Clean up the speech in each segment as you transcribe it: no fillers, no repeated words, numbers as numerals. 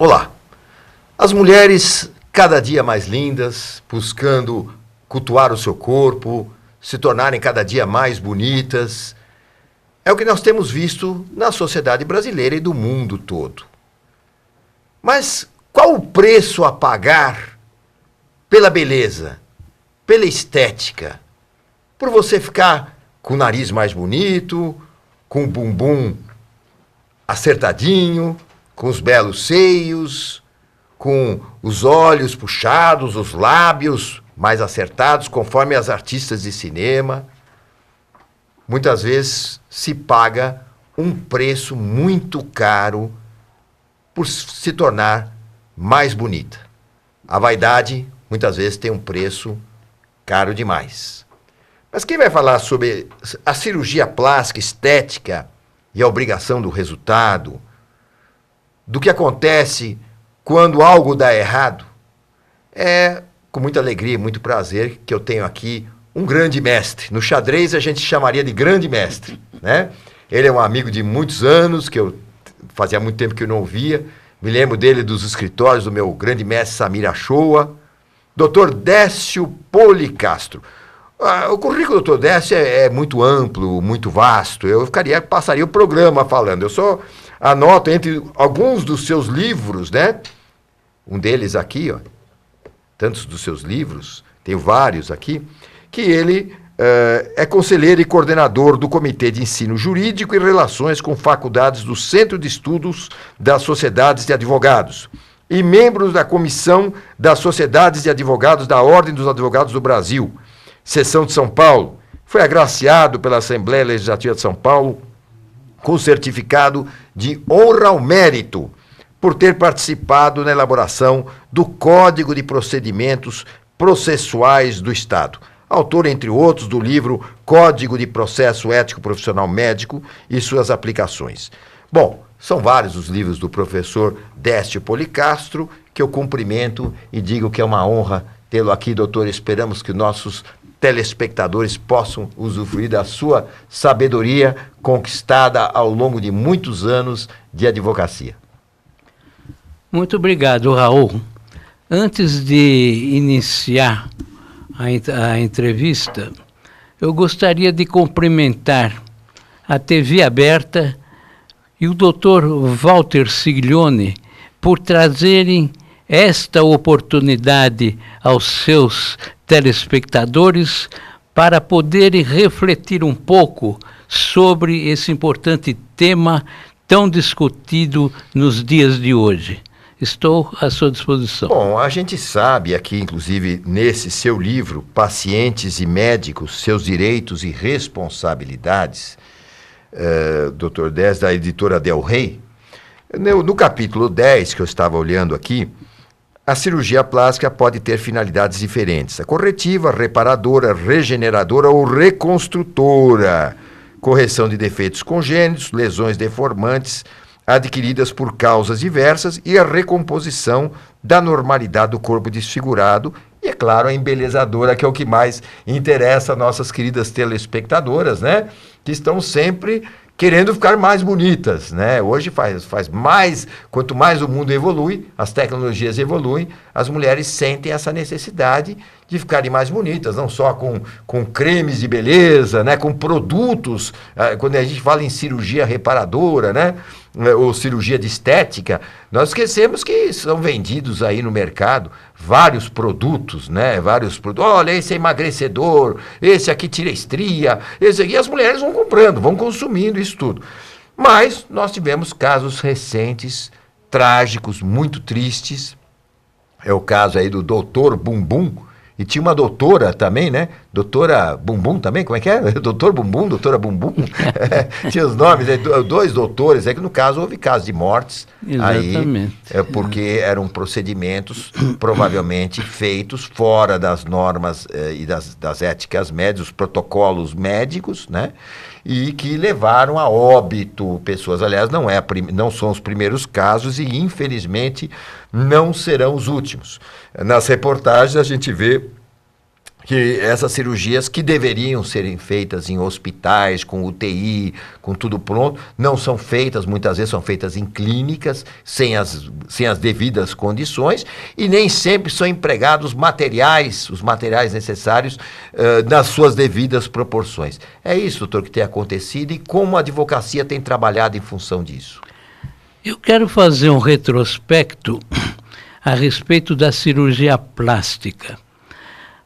Olá, as mulheres cada dia mais lindas, buscando cultuar o seu corpo, se tornarem cada dia mais bonitas, é o que nós temos visto na sociedade brasileira e do mundo todo. Mas qual o preço a pagar pela beleza, pela estética? Por você ficar com o nariz mais bonito, com o bumbum acertadinho, com os belos seios, com os olhos puxados, os lábios mais acertados, conforme as artistas de cinema. Muitas vezes se paga um preço muito caro por se tornar mais bonita. A vaidade, muitas vezes, tem um preço caro demais. Mas quem vai falar sobre a cirurgia plástica, estética e a obrigação do resultado, do que acontece quando algo dá errado, é com muita alegria e muito prazer que eu tenho aqui um grande mestre. No xadrez a gente chamaria de grande mestre, né? Ele é um amigo de muitos anos, que eu fazia muito tempo que eu não ouvia. Me lembro dele dos escritórios do meu grande mestre Samir Achoa, Dr. Décio Policastro. O currículo do Dr. Décio é muito amplo, muito vasto. Eu passaria o programa falando. Eu só anoto entre alguns dos seus livros, né? Um deles aqui, ó, tantos dos seus livros, tenho vários aqui, que ele é conselheiro e coordenador do Comitê de Ensino Jurídico e Relações com Faculdades do Centro de Estudos das Sociedades de Advogados e membro da Comissão das Sociedades de Advogados da Ordem dos Advogados do Brasil, Seção de São Paulo. Foi agraciado pela Assembleia Legislativa de São Paulo com certificado de honra ao mérito por ter participado na elaboração do Código de Procedimentos Processuais do Estado. Autor, entre outros, do livro Código de Processo Ético Profissional Médico e suas aplicações. Bom, são vários os livros do professor Décio Policastro, que eu cumprimento e digo que é uma honra tê-lo aqui, doutor. Esperamos que nossos telespectadores possam usufruir da sua sabedoria conquistada ao longo de muitos anos de advocacia. Muito obrigado, Raul. Antes de iniciar a entrevista, eu gostaria de cumprimentar a TV Aberta e o Dr. Walter Siglione por trazerem esta oportunidade aos seus telespectadores para poderem refletir um pouco sobre esse importante tema tão discutido nos dias de hoje. Estou à sua disposição. Bom, a gente sabe aqui, inclusive, nesse seu livro, Pacientes e Médicos, Seus Direitos e Responsabilidades, Dr. 10, da editora Del Rey, no capítulo 10, que eu estava olhando aqui, a cirurgia plástica pode ter finalidades diferentes. A corretiva, reparadora, regeneradora ou reconstrutora. Correção de defeitos congênitos, lesões deformantes adquiridas por causas diversas e a recomposição da normalidade do corpo desfigurado. E, é claro, a embelezadora, que é o que mais interessa a nossas queridas telespectadoras, né? Que estão sempre querendo ficar mais bonitas, né? Hoje faz mais, quanto mais o mundo evolui, as tecnologias evoluem, as mulheres sentem essa necessidade de ficarem mais bonitas, não só com cremes de beleza, né? Com produtos, quando a gente fala em cirurgia reparadora, né? Ou cirurgia de estética, nós esquecemos que são vendidos aí no mercado vários produtos, né? Vários produtos. Olha, esse é emagrecedor, esse aqui tira estria, esse aqui. As mulheres vão comprando, vão consumindo isso tudo. Mas nós tivemos casos recentes, trágicos, muito tristes. É o caso aí do doutor Bumbum. E tinha uma doutora também, né? Doutora Bumbum também, como é que é? Doutor Bumbum, doutora Bumbum. Tinha os nomes, dois doutores, é que no caso houve casos de mortes. Exatamente. Aí, porque eram procedimentos provavelmente feitos fora das normas e das éticas médicas, os protocolos médicos, né? E que levaram a óbito pessoas. Aliás, não são os primeiros casos e, infelizmente, não serão os últimos. Nas reportagens a gente vê Que essas cirurgias que deveriam serem feitas em hospitais, com UTI, com tudo pronto, não são feitas, muitas vezes são feitas em clínicas, sem as devidas condições, e nem sempre são empregados os materiais necessários nas suas devidas proporções. É isso, doutor, que tem acontecido e como a advocacia tem trabalhado em função disso. Eu quero fazer um retrospecto a respeito da cirurgia plástica.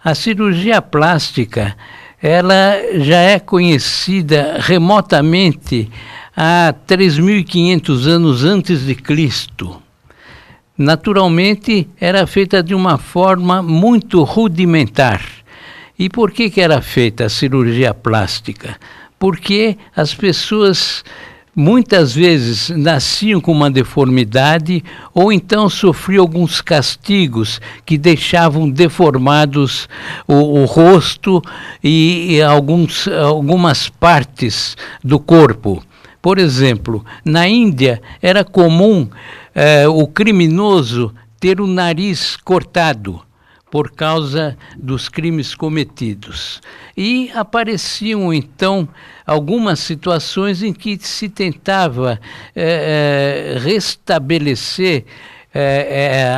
A cirurgia plástica, ela já é conhecida remotamente há 3.500 anos antes de Cristo. Naturalmente, era feita de uma forma muito rudimentar. E por que era feita a cirurgia plástica? Porque as pessoas muitas vezes nasciam com uma deformidade ou então sofriam alguns castigos que deixavam deformados o rosto e algumas partes do corpo. Por exemplo, na Índia era comum o criminoso ter o nariz cortado por causa dos crimes cometidos. E apareciam, então, algumas situações em que se tentava restabelecer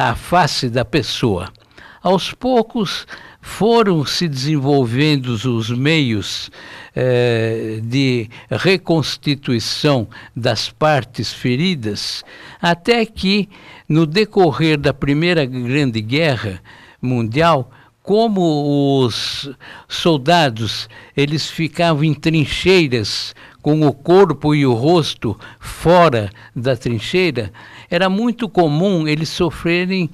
a face da pessoa. Aos poucos foram se desenvolvendo os meios de reconstituição das partes feridas, até que, no decorrer da Primeira Grande Guerra Mundial, como os soldados eles ficavam em trincheiras com o corpo e o rosto fora da trincheira, era muito comum eles sofrerem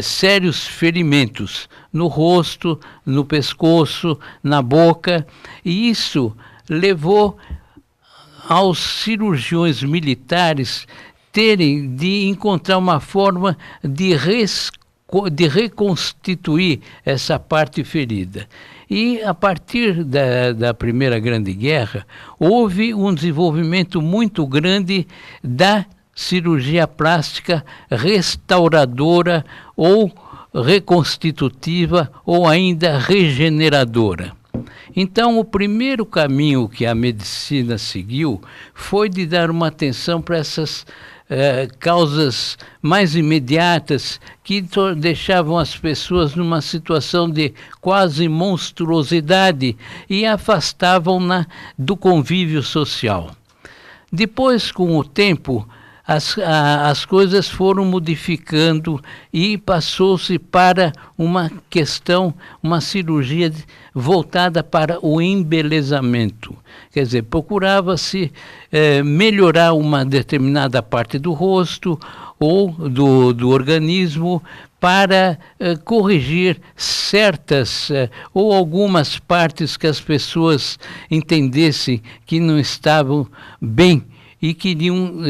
sérios ferimentos no rosto, no pescoço, na boca, e isso levou aos cirurgiões militares terem de encontrar uma forma de reconstituir essa parte ferida. E a partir da Primeira Grande Guerra, houve um desenvolvimento muito grande da cirurgia plástica restauradora ou reconstitutiva ou ainda regeneradora. Então, o primeiro caminho que a medicina seguiu foi de dar uma atenção para essas causas mais imediatas que deixavam as pessoas numa situação de quase monstruosidade e afastavam-na do convívio social. Depois, com o tempo, as coisas foram modificando e passou-se para uma cirurgia voltada para o embelezamento. Quer dizer, procurava-se melhorar uma determinada parte do rosto ou do organismo para corrigir certas ou algumas partes que as pessoas entendessem que não estavam bem e queriam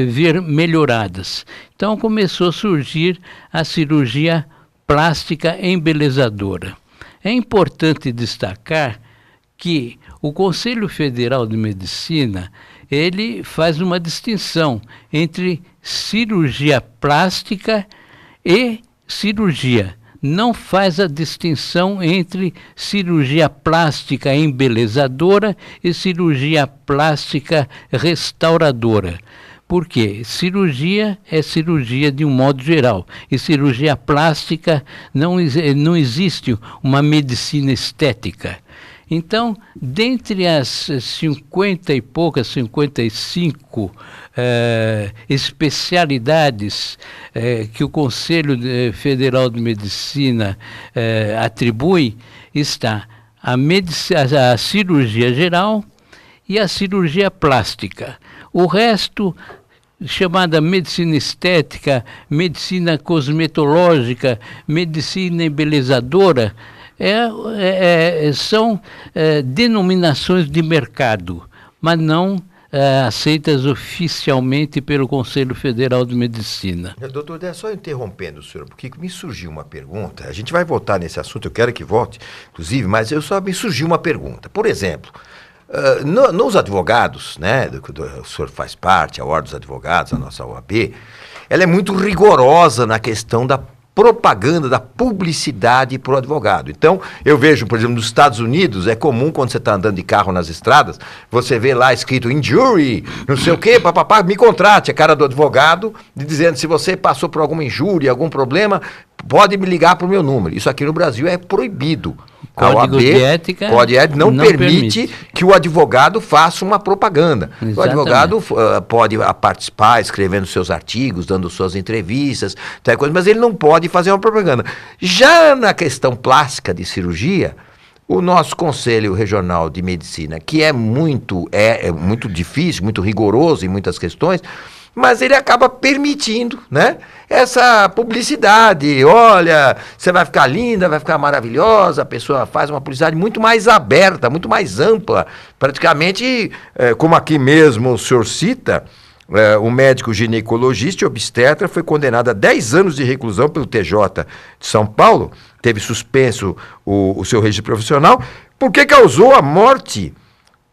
ver melhoradas. Então começou a surgir a cirurgia plástica embelezadora. É importante destacar que o Conselho Federal de Medicina, ele faz uma distinção entre cirurgia plástica e cirurgia. Não faz a distinção entre cirurgia plástica embelezadora e cirurgia plástica restauradora. Por quê? Cirurgia é cirurgia de um modo geral. E cirurgia plástica não existe uma medicina estética. Então, dentre as 55 especialidades que o Conselho Federal de Medicina atribui, está a cirurgia geral e a cirurgia plástica. O resto, chamada medicina estética, medicina cosmetológica, medicina embelezadora, são denominações de mercado, mas não aceitas oficialmente pelo Conselho Federal de Medicina. Doutor Décio, só interrompendo o senhor, porque me surgiu uma pergunta, a gente vai voltar nesse assunto, eu quero que volte, inclusive, mas me surgiu uma pergunta. Por exemplo, nos advogados, né, o senhor faz parte, a Ordem dos Advogados, a nossa OAB, ela é muito rigorosa na questão da propaganda, da publicidade para o advogado. Então, eu vejo, por exemplo, nos Estados Unidos, é comum quando você está andando de carro nas estradas, você vê lá escrito injury, não sei o quê, papapá, me contrate, a cara do advogado, dizendo se você passou por alguma injúria, algum problema, pode me ligar para o meu número. Isso aqui no Brasil é proibido. Código de ética não permite que o advogado faça uma propaganda. Exatamente. O advogado pode participar, escrevendo seus artigos, dando suas entrevistas, mas ele não pode fazer uma propaganda. Já na questão plástica de cirurgia, o nosso Conselho Regional de Medicina, que é muito difícil, muito rigoroso em muitas questões, mas ele acaba permitindo, né, essa publicidade. Olha, você vai ficar linda, vai ficar maravilhosa, a pessoa faz uma publicidade muito mais aberta, muito mais ampla. Praticamente, como aqui mesmo o senhor cita, o médico ginecologista e obstetra foi condenado a 10 anos de reclusão pelo TJ de São Paulo, teve suspenso o seu registro profissional, porque causou a morte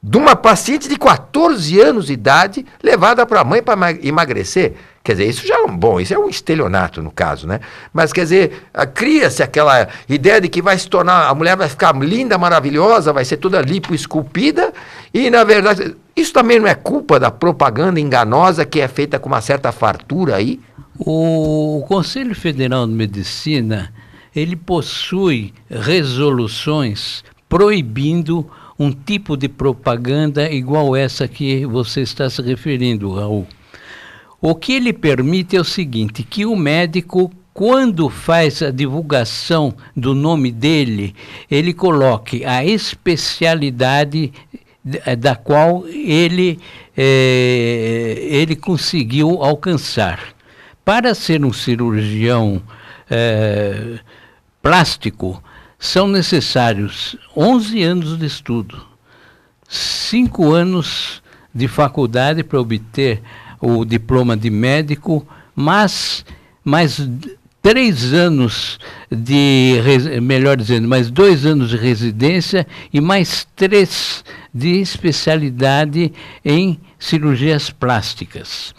de uma paciente de 14 anos de idade levada para a mãe para emagrecer. Quer dizer, isso isso é um estelionato no caso, né? Mas quer dizer, cria-se aquela ideia de que vai se tornar, a mulher vai ficar linda, maravilhosa, vai ser toda lipoesculpida, e na verdade, isso também não é culpa da propaganda enganosa que é feita com uma certa fartura aí? O Conselho Federal de Medicina, ele possui resoluções proibindo um tipo de propaganda igual essa que você está se referindo, Raul. O que ele permite é o seguinte, que o médico, quando faz a divulgação do nome dele, ele coloque a especialidade da qual ele conseguiu alcançar. Para ser um cirurgião plástico, são necessários 11 anos de estudo, 5 anos de faculdade para obter o diploma de médico, mas mais 3 anos mais 2 anos de residência e mais 3 de especialidade em cirurgias plásticas.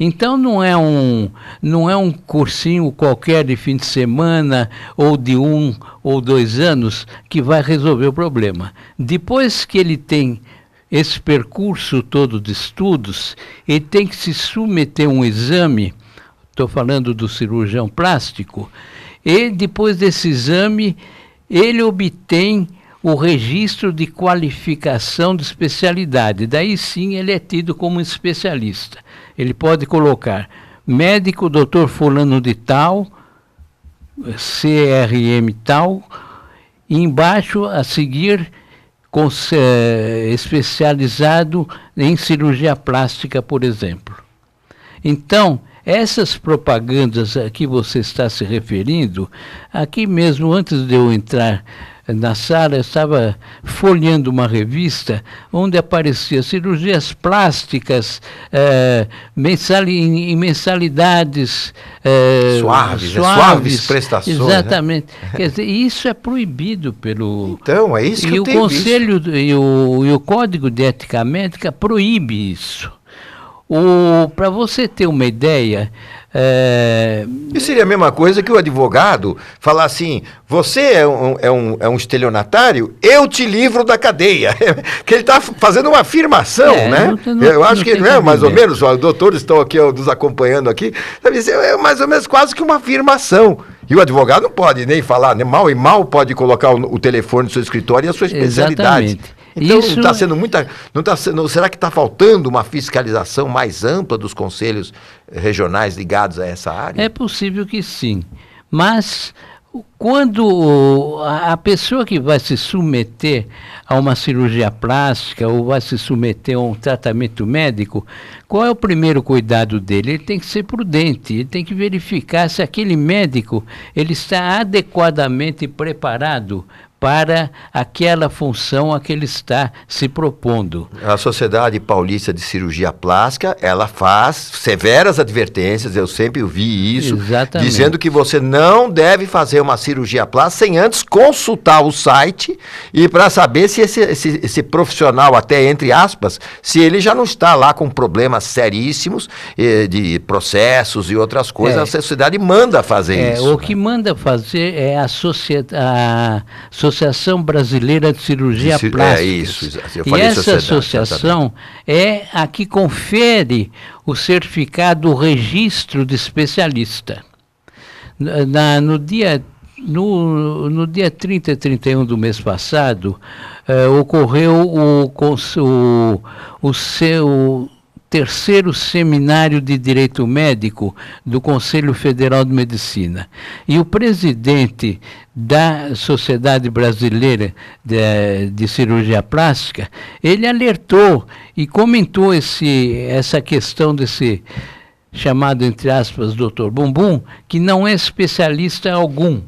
Então não é um cursinho qualquer de fim de semana ou de 1 ou 2 anos que vai resolver o problema. Depois que ele tem esse percurso todo de estudos, ele tem que se submeter a um exame, estou falando do cirurgião plástico, e depois desse exame ele obtém o registro de qualificação de especialidade. Daí sim ele é tido como um especialista. Ele pode colocar médico, doutor fulano de tal, CRM tal, e embaixo a seguir especializado em cirurgia plástica, por exemplo. Então, essas propagandas a que você está se referindo, aqui mesmo, antes de eu entrar na sala, eu estava folheando uma revista onde aparecia cirurgias plásticas em mensalidades suaves prestações. Exatamente. Né? Quer dizer, isso é proibido pelo... Então, é isso que eu tenho Conselho e o Código de Ética Médica proíbe isso. Para você ter uma ideia... Isso seria a mesma coisa que o advogado falar assim, você é um estelionatário, eu te livro da cadeia. Que ele está fazendo uma afirmação, né? Eu acho que não é mais ou menos, os doutores estão aqui nos acompanhando aqui, é mais ou menos quase que uma afirmação. E o advogado não pode nem falar, né? Mal pode colocar o telefone do seu escritório e a sua especialidade. Exatamente. Então isso... não está sendo será que está faltando uma fiscalização mais ampla dos conselhos regionais ligados a essa área? É possível que sim, mas quando a pessoa que vai se submeter a uma cirurgia plástica ou vai se submeter a um tratamento médico, qual é o primeiro cuidado dele? Ele tem que ser prudente, ele tem que verificar se aquele médico ele está adequadamente preparado para aquela função a que ele está se propondo. A Sociedade Paulista de Cirurgia Plástica, ela faz severas advertências, eu sempre ouvi isso, Exatamente. dizendo que você não deve fazer uma cirurgia plástica sem antes consultar o site e para saber se esse profissional, até entre aspas, se ele já não está lá com problemas seríssimos de processos e outras coisas, a sociedade manda fazer isso. O que manda fazer é a Associação Brasileira de Cirurgia Plástica. É isso, eu e falei essa associação é a que confere o certificado, o registro de especialista. No dia 30 e 31 do mês passado, ocorreu o seu terceiro seminário de Direito Médico do Conselho Federal de Medicina. E o presidente da Sociedade Brasileira de Cirurgia Plástica, ele alertou e comentou essa questão desse chamado, entre aspas, Dr. Bumbum, que não é especialista algum.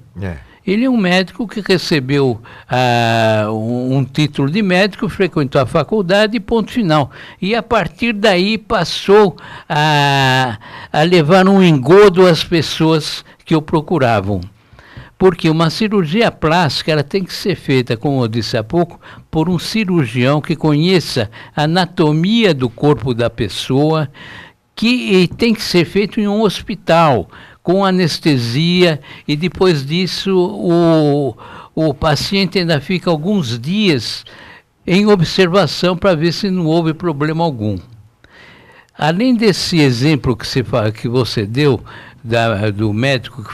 Ele é um médico que recebeu um título de médico, frequentou a faculdade e ponto final. E a partir daí passou a levar um engodo às pessoas que o procuravam. Porque uma cirurgia plástica ela tem que ser feita, como eu disse há pouco, por um cirurgião que conheça a anatomia do corpo da pessoa, que tem que ser feito em um hospital, com anestesia, e depois disso o paciente ainda fica alguns dias em observação para ver se não houve problema algum. Além desse exemplo que você deu, do médico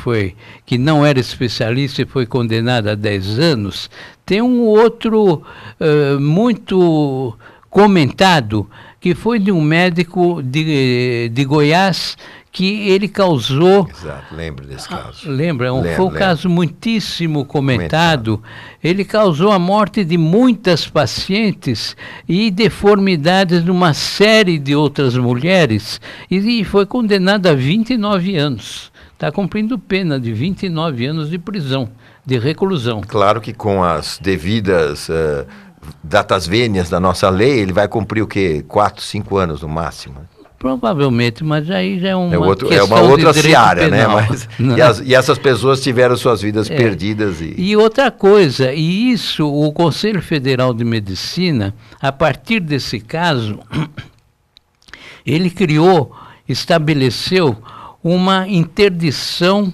que não era especialista e foi condenado a 10 anos, tem um outro muito comentado, que foi de um médico de Goiás, que ele causou... Exato, lembro desse caso. Lembra? Foi um caso muitíssimo comentado. Ele causou a morte de muitas pacientes e deformidades numa série de outras mulheres, e foi condenado a 29 anos. Está cumprindo pena de 29 anos de prisão, de reclusão. Claro que com as devidas datas vênias da nossa lei, ele vai cumprir o quê? 4, 5 anos no máximo. Provavelmente, mas aí já é uma outra seara, né? Mas, não. E essas pessoas tiveram suas vidas perdidas. E outra coisa, e isso o Conselho Federal de Medicina, a partir desse caso, ele estabeleceu uma interdição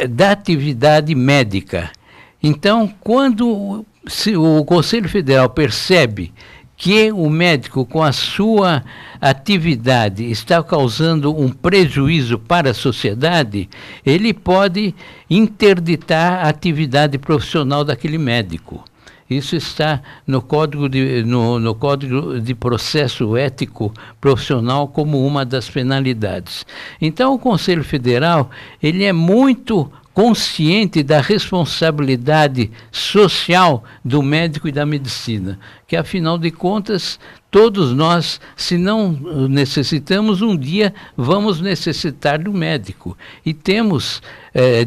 da atividade médica. Então, quando o Conselho Federal percebe que o médico, com a sua atividade, está causando um prejuízo para a sociedade, ele pode interditar a atividade profissional daquele médico. Isso está no Código de Processo Ético Profissional como uma das penalidades. Então, o Conselho Federal, ele é muito consciente da responsabilidade social do médico e da medicina, que afinal de contas, todos nós, se não necessitamos, um dia vamos necessitar do médico, e temos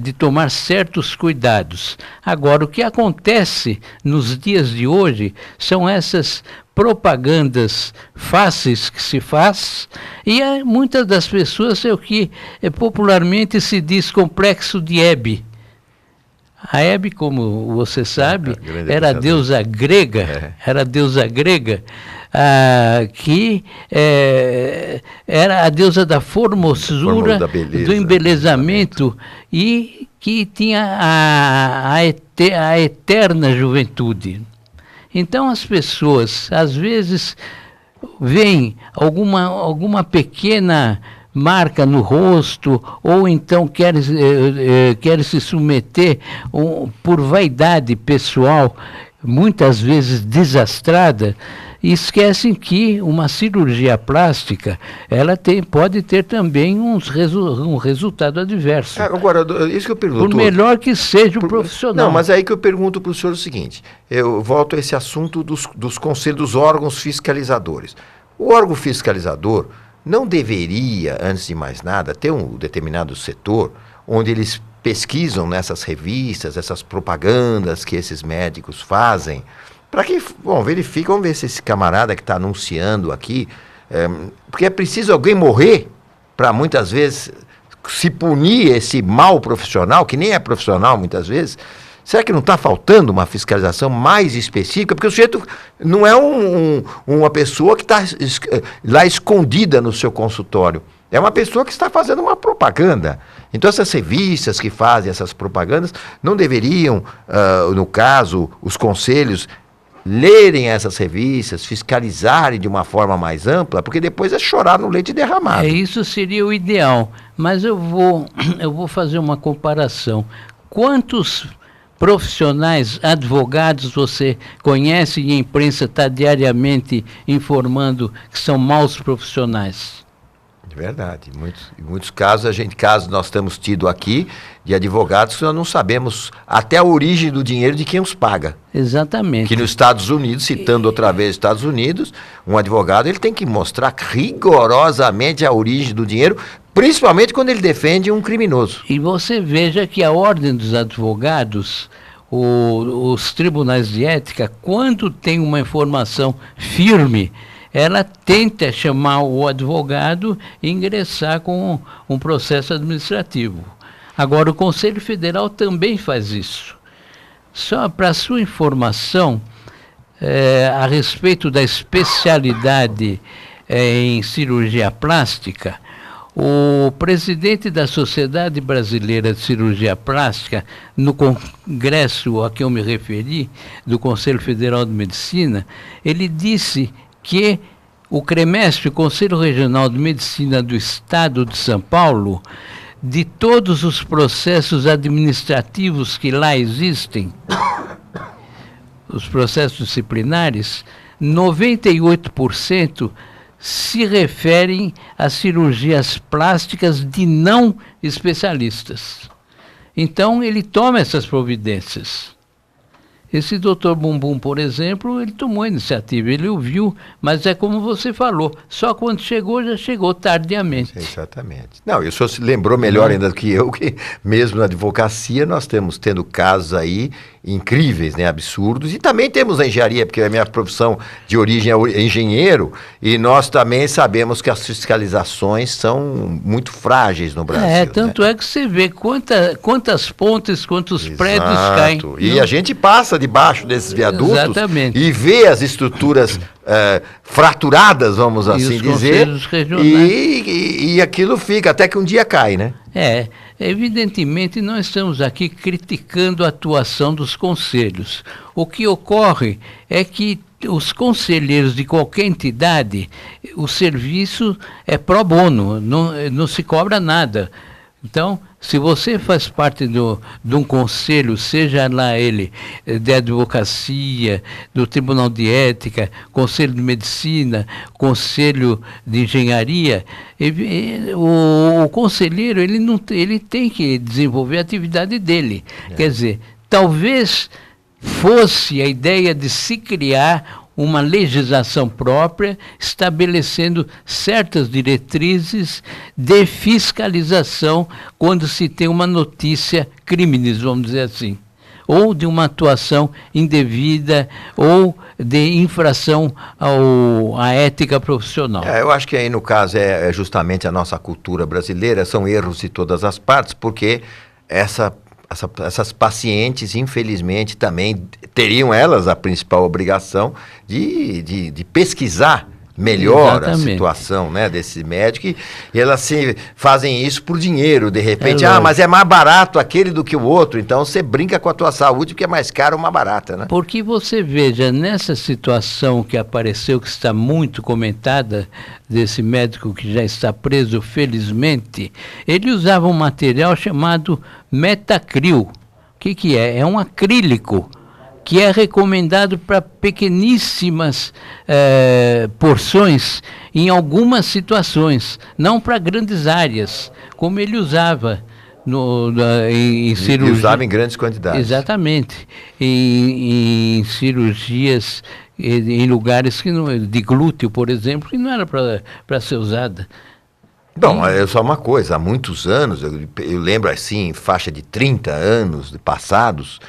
de tomar certos cuidados. Agora, o que acontece nos dias de hoje são essas propagandas fáceis que se faz, e muitas das pessoas é o que popularmente se diz complexo de Hebe. A Hebe, como você sabe, era a deusa grega, que era a deusa da formosura, da beleza, do embelezamento, e que tinha a eterna juventude. Então as pessoas, às vezes, veem alguma pequena marca no rosto, ou então quer se submeter por vaidade pessoal, muitas vezes desastrada, e esquecem que uma cirurgia plástica pode ter também um resultado adverso. Agora, isso que eu pergunto... Por melhor que seja o profissional. Não, mas aí que eu pergunto para o senhor o seguinte, eu volto a esse assunto dos conselhos, dos órgãos fiscalizadores. O órgão fiscalizador não deveria, antes de mais nada, ter um determinado setor onde eles pesquisam nessas revistas, essas propagandas que esses médicos fazem, para que, bom, verificam, vamos ver se esse camarada que está anunciando aqui, porque é preciso alguém morrer para muitas vezes se punir esse mau profissional, que nem é profissional muitas vezes. Será que não está faltando uma fiscalização mais específica? Porque o sujeito não é uma pessoa que está lá escondida no seu consultório. É uma pessoa que está fazendo uma propaganda. Então, essas revistas que fazem essas propagandas não deveriam, no caso, os conselhos, lerem essas revistas, fiscalizarem de uma forma mais ampla, porque depois é chorar no leite derramado. Isso seria o ideal. Mas eu vou fazer uma comparação. Quantos profissionais, advogados você conhece e a imprensa está diariamente informando que são maus profissionais? É verdade. Em muitos casos, casos nós temos tido aqui de advogados que nós não sabemos até a origem do dinheiro de quem os paga. Exatamente. Que nos Estados Unidos, citando outra vez os Estados Unidos, um advogado ele tem que mostrar rigorosamente a origem do dinheiro, principalmente quando ele defende um criminoso. E você veja que a Ordem dos Advogados, os tribunais de ética, quando tem uma informação firme, ela tenta chamar o advogado e ingressar com um processo administrativo. Agora, o Conselho Federal também faz isso. Só para sua informação, a respeito da especialidade em cirurgia plástica, o presidente da Sociedade Brasileira de Cirurgia Plástica, no congresso a que eu me referi, do Conselho Federal de Medicina, ele disse que o CREMESP, o Conselho Regional de Medicina do Estado de São Paulo, de todos os processos administrativos que lá existem, os processos disciplinares, 98% se referem a cirurgias plásticas de não especialistas. Então, ele toma essas providências. Esse doutor Bumbum, por exemplo, ele tomou a iniciativa, ele ouviu, mas é como você falou, só quando chegou, já chegou tardiamente. Exatamente. Não, o senhor se lembrou melhor ainda do que eu, que mesmo na advocacia nós tendo casos aí incríveis, né, absurdos, e também temos a engenharia, porque a minha profissão de origem é engenheiro, e nós também sabemos que as fiscalizações são muito frágeis no Brasil. Tanto é que você vê quantas pontes, quantos prédios caem. E a gente passa debaixo desses viadutos. Exatamente. E vê as estruturas fraturadas, vamos assim dizer, e aquilo fica, até que um dia cai, né? Evidentemente nós estamos aqui criticando a atuação dos conselhos. O que ocorre é que os conselheiros de qualquer entidade, o serviço é pro bono, não se cobra nada. Então, se você faz parte de um conselho, seja lá ele de advocacia, do Tribunal de Ética, Conselho de Medicina, Conselho de Engenharia, o conselheiro ele tem que desenvolver a atividade dele. Quer dizer, talvez fosse a ideia de se criar uma legislação própria, estabelecendo certas diretrizes de fiscalização quando se tem uma notícia crimes, vamos dizer assim, ou de uma atuação indevida ou de infração à ética profissional. Eu acho que aí no caso é justamente a nossa cultura brasileira, são erros de todas as partes, porque essas pacientes, infelizmente, também teriam elas a principal obrigação de pesquisar melhor a situação, né, desse médico, e elas fazem isso por dinheiro, de repente, mas é mais barato aquele do que o outro, então você brinca com a tua saúde porque é mais caro uma barata, né? Porque você veja, nessa situação que apareceu, que está muito comentada, desse médico que já está preso, felizmente, ele usava um material chamado metacril. O que é? É um acrílico que é recomendado para pequeníssimas porções em algumas situações, não para grandes áreas, como ele usava em cirurgia. Ele usava em grandes quantidades. Exatamente. Em cirurgias, em lugares que não, de glúteo, por exemplo, que não era para ser usada. Bom, é só uma coisa, há muitos anos, eu lembro assim, faixa de 30 anos passados,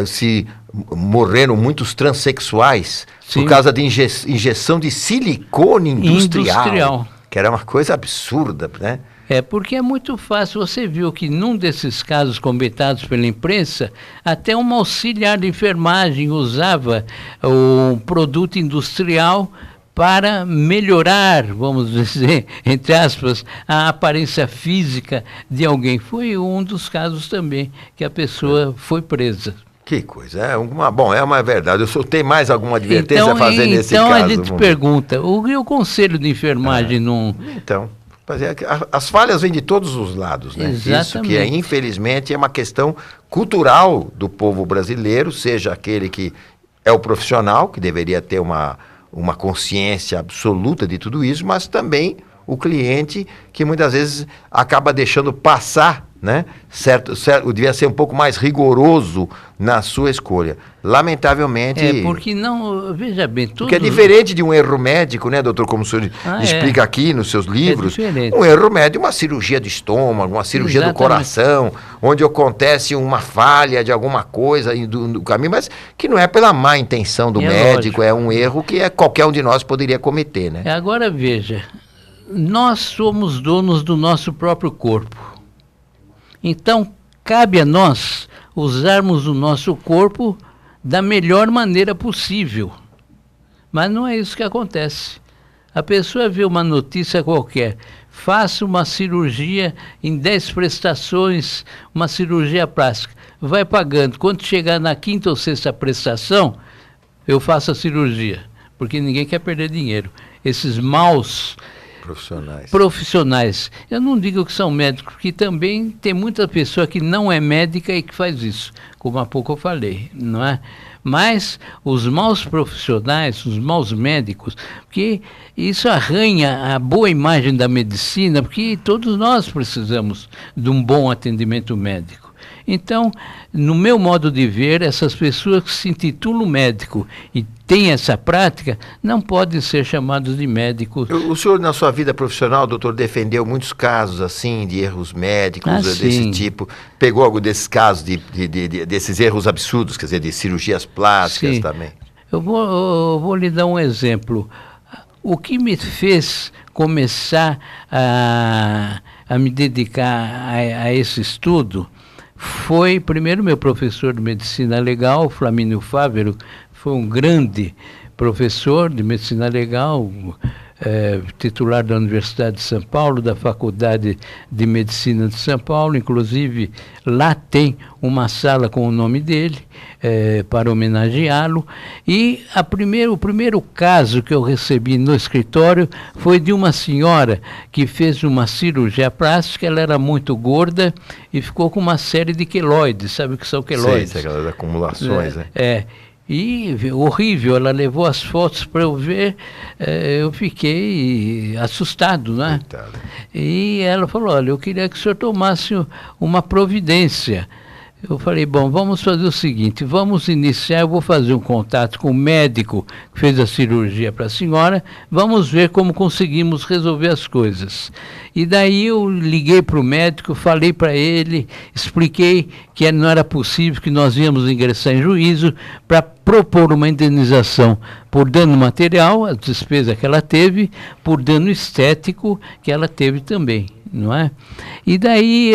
se morreram muitos transexuais por causa de injeção de silicone industrial, que era uma coisa absurda, né? Porque é muito fácil. Você viu que num desses casos comentados pela imprensa, até uma auxiliar de enfermagem usava um produto industrial para melhorar, vamos dizer, entre aspas, a aparência física de alguém. Foi um dos casos também que a pessoa foi presa. Que coisa, bom, é uma verdade. Eu tenho mais alguma advertência a fazer nesse caso? Então a gente pergunta, o conselho de enfermagem não... Então, as falhas vêm de todos os lados, né? Exatamente. Isso que infelizmente é uma questão cultural do povo brasileiro, seja aquele que é o profissional, que deveria ter uma consciência absoluta de tudo isso, mas também o cliente, que muitas vezes acaba deixando passar, né? Certo, devia ser um pouco mais rigoroso na sua escolha. Lamentavelmente... porque não... Veja bem... Porque é diferente de um erro médico, né, doutor? Como o senhor explica aqui nos seus livros. Um erro médico, uma cirurgia de estômago, uma cirurgia do coração, onde acontece uma falha de alguma coisa do caminho, mas que não é pela má intenção do médico, lógico. É um erro que qualquer um de nós poderia cometer, né? Agora, veja, nós somos donos do nosso próprio corpo. Então, cabe a nós usarmos o nosso corpo da melhor maneira possível. Mas não é isso que acontece. A pessoa vê uma notícia qualquer, faça uma cirurgia em 10 prestações, uma cirurgia plástica, vai pagando. Quando chegar na 5ª ou 6ª prestação, eu faço a cirurgia, porque ninguém quer perder dinheiro. Esses maus... Profissionais. Eu não digo que são médicos, porque também tem muita pessoa que não é médica e que faz isso, como há pouco eu falei, não é? Mas os maus profissionais, os maus médicos, porque isso arranha a boa imagem da medicina, porque todos nós precisamos de um bom atendimento médico. Então, no meu modo de ver, essas pessoas que se intitulam médico e têm essa prática, não podem ser chamados de médicos. O senhor, na sua vida profissional, doutor, defendeu muitos casos, assim, de erros médicos, desse tipo. Pegou algum desses casos, desses erros absurdos, quer dizer, de cirurgias plásticas também? Eu vou lhe dar um exemplo. O que me fez começar a me dedicar a esse estudo foi, primeiro, meu professor de medicina legal, Flamínio Fávero, foi um grande professor de medicina legal, titular da Universidade de São Paulo, da Faculdade de Medicina de São Paulo, inclusive lá tem uma sala com o nome dele, para homenageá-lo. E o primeiro caso que eu recebi no escritório foi de uma senhora que fez uma cirurgia plástica. Ela era muito gorda e ficou com uma série de queloides. Sabe o que são queloides? Sei, aquelas acumulações, né? E horrível, ela levou as fotos para eu ver, eu fiquei assustado, né? Coitada. E ela falou, olha, eu queria que o senhor tomasse uma providência. Eu falei, bom, vamos fazer o seguinte, vamos iniciar, eu vou fazer um contato com o médico que fez a cirurgia para a senhora, vamos ver como conseguimos resolver as coisas. E daí eu liguei para o médico, falei para ele, expliquei que não era possível, que nós íamos ingressar em juízo para propor uma indenização por dano material, a despesa que ela teve, por dano estético que ela teve também, não é? E daí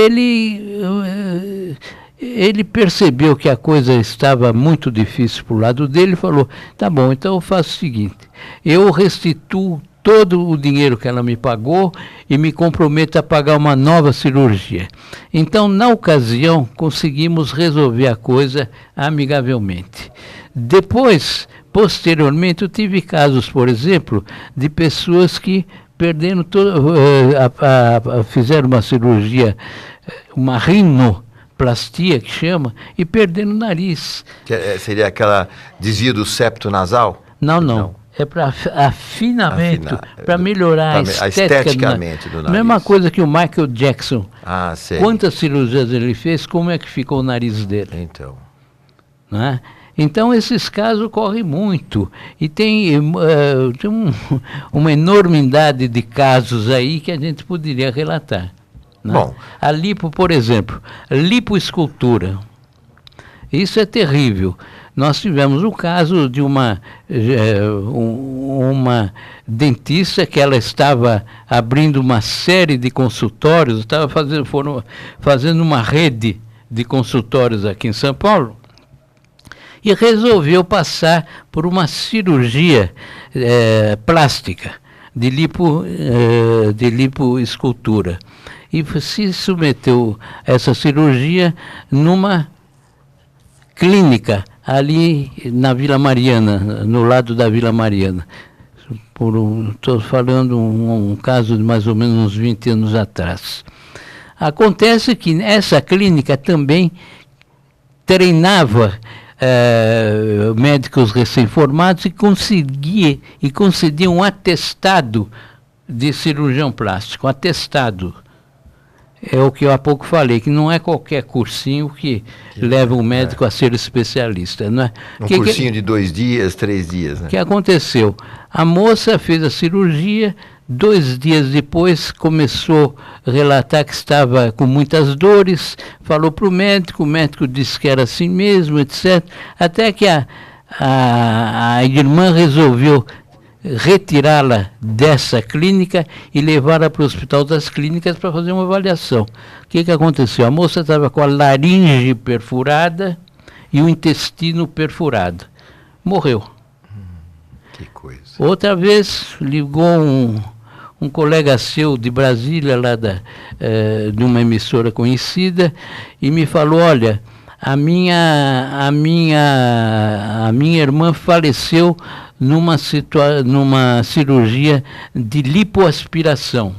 ele percebeu que a coisa estava muito difícil para o lado dele e falou, tá bom, então eu faço o seguinte, eu restituo todo o dinheiro que ela me pagou e me comprometo a pagar uma nova cirurgia. Então, na ocasião, conseguimos resolver a coisa amigavelmente. Depois, posteriormente, eu tive casos, por exemplo, de pessoas que perderam fizeram uma cirurgia, uma rinoplastia que chama, e perderam o nariz. Seria aquela desvio do septo nasal? Não. É para afinamento, para melhorar a estética do nariz. Mesma coisa que o Michael Jackson. Sei. Quantas cirurgias ele fez, como é que ficou o nariz dele? Então. Não é? Então, esses casos ocorrem muito. E tem uma enormidade de casos aí que a gente poderia relatar. Né? Bom. A lipo, por exemplo, lipoescultura. Isso é terrível. Nós tivemos um caso de uma dentista que ela estava abrindo uma série de consultórios, estava fazendo uma rede de consultórios aqui em São Paulo, e resolveu passar por uma cirurgia plástica de lipoescultura. E se submeteu a essa cirurgia numa clínica ali na Vila Mariana, no lado da Vila Mariana. Estou falando um caso de mais ou menos uns 20 anos atrás. Acontece que essa clínica também treinava médicos recém-formados e concedia um atestado de cirurgião plástico, atestado. É o que eu há pouco falei, que não é qualquer cursinho que leva um médico a ser especialista. Não é? Cursinho de 2 dias, 3 dias. Né? O que aconteceu? A moça fez a cirurgia, 2 dias depois começou a relatar que estava com muitas dores, falou para o médico disse que era assim mesmo, etc. Até que a irmã resolveu retirá-la dessa clínica e levá-la para o Hospital das Clínicas para fazer uma avaliação. O que aconteceu? A moça estava com a laringe perfurada e o intestino perfurado. Morreu. Que coisa. Outra vez ligou um colega seu de Brasília, lá de uma emissora conhecida, e me falou, olha, a minha irmã faleceu numa cirurgia de lipoaspiração.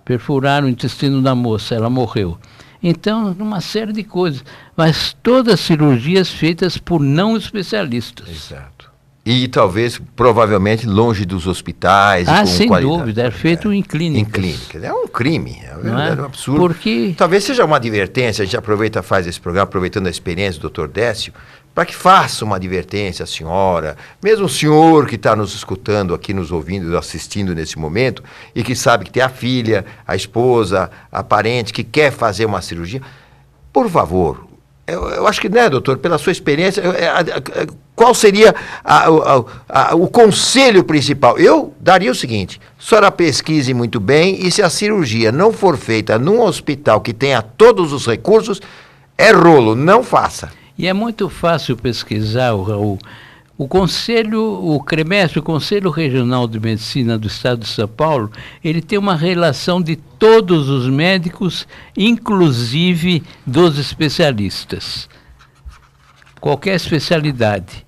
Perfuraram o intestino da moça, ela morreu. Então, uma série de coisas. Mas todas cirurgias feitas por não especialistas. Exato. E talvez, provavelmente, longe dos hospitais. Ah, sem dúvida, é feito em clínicas. Em clínicas. É um crime, é um absurdo. Porque... Talvez seja uma advertência, a gente faz esse programa, aproveitando a experiência do Dr. Décio, para que faça uma advertência à senhora, mesmo o senhor que está nos escutando aqui, nos ouvindo, assistindo nesse momento, e que sabe que tem a filha, a esposa, a parente, que quer fazer uma cirurgia, por favor, eu acho que, né, doutor, pela sua experiência, qual seria o conselho principal? Eu daria o seguinte, a senhora pesquise muito bem, e se a cirurgia não for feita num hospital que tenha todos os recursos, é rolo, não faça. E é muito fácil pesquisar, Raul. O CREMESP, o Conselho Regional de Medicina do Estado de São Paulo, ele tem uma relação de todos os médicos, inclusive dos especialistas. Qualquer especialidade.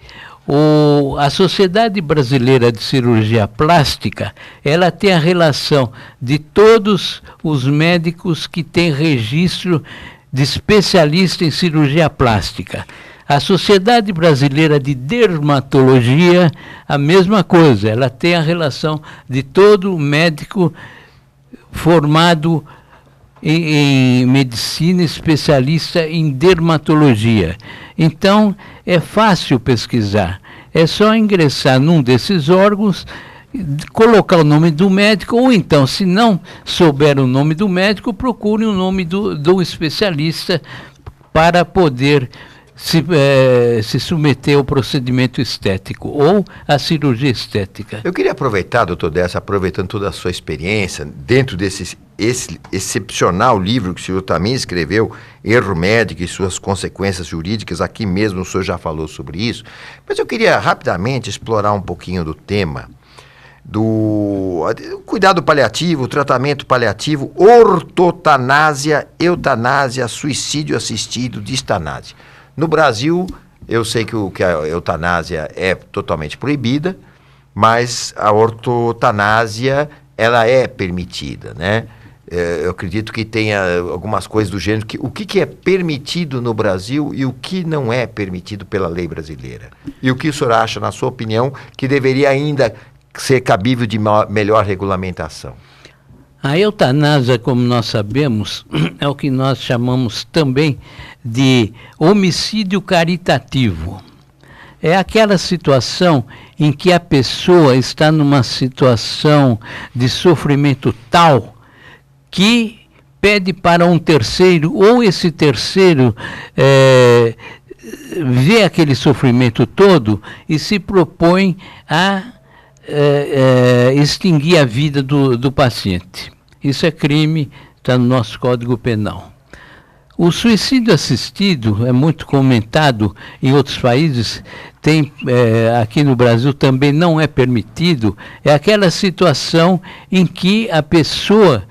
A Sociedade Brasileira de Cirurgia Plástica, ela tem a relação de todos os médicos que têm registro de especialista em cirurgia plástica. A Sociedade Brasileira de Dermatologia, a mesma coisa, ela tem a relação de todo médico formado em medicina, especialista em dermatologia. Então, é fácil pesquisar, é só ingressar num desses órgãos, colocar o nome do médico, ou então, se não souber o nome do médico, procure o nome do especialista para poder se submeter ao procedimento estético ou à cirurgia estética. Eu queria aproveitar, doutor Décio, aproveitando toda a sua experiência, dentro esse excepcional livro que o senhor também escreveu, Erro Médico e suas consequências jurídicas, aqui mesmo o senhor já falou sobre isso, mas eu queria rapidamente explorar um pouquinho do tema do cuidado paliativo, tratamento paliativo, ortotanásia, eutanásia, suicídio assistido, distanásia. No Brasil, eu sei que a eutanásia é totalmente proibida, mas a ortotanásia, ela é permitida, né? Eu acredito que tenha algumas coisas do gênero, o que é permitido no Brasil e o que não é permitido pela lei brasileira. E o que o senhor acha, na sua opinião, que deveria ainda ser cabível de melhor regulamentação? A eutanásia, como nós sabemos, é o que nós chamamos também de homicídio caritativo. é aquela situação em que a pessoa está numa situação de sofrimento tal que pede para um terceiro, ou esse terceiro vê aquele sofrimento todo e se propõe a extinguir a vida do paciente. Isso é crime, está no nosso Código Penal. O suicídio assistido é muito comentado em outros países, aqui no Brasil também não é permitido, é aquela situação em que a pessoa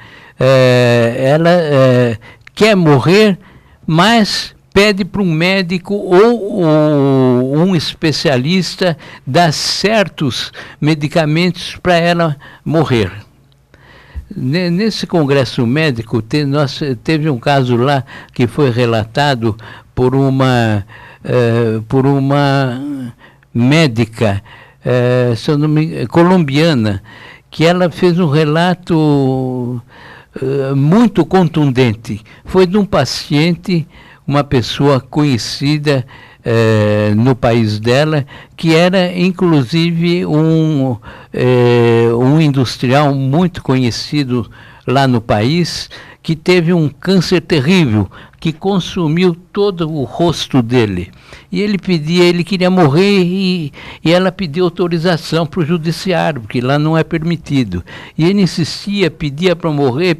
quer morrer, mas pede para um médico ou um especialista dar certos medicamentos para ela morrer. Nesse congresso médico, teve um caso lá que foi relatado por uma médica colombiana, que ela fez um relato muito contundente. Foi de um paciente, uma pessoa conhecida no país dela, que era inclusive um industrial muito conhecido lá no país, que teve um câncer terrível, que consumiu todo o rosto dele. E ele queria morrer e ela pediu autorização para o judiciário, porque lá não é permitido. E ele insistia, pedia para morrer.